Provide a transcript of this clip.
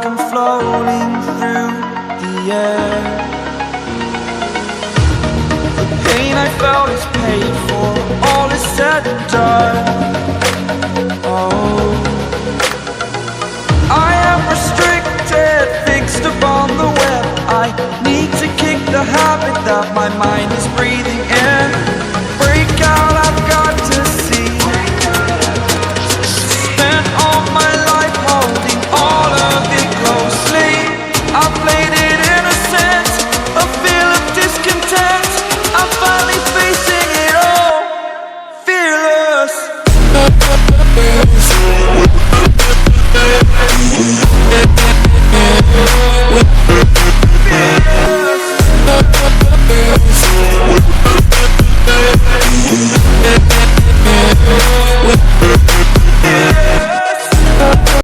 like I'm floating through the air. The pain I felt is paid for, all is said and done. Oh, I am restricted, fixed upon the web. I need to kick the habit that my mind is breathing.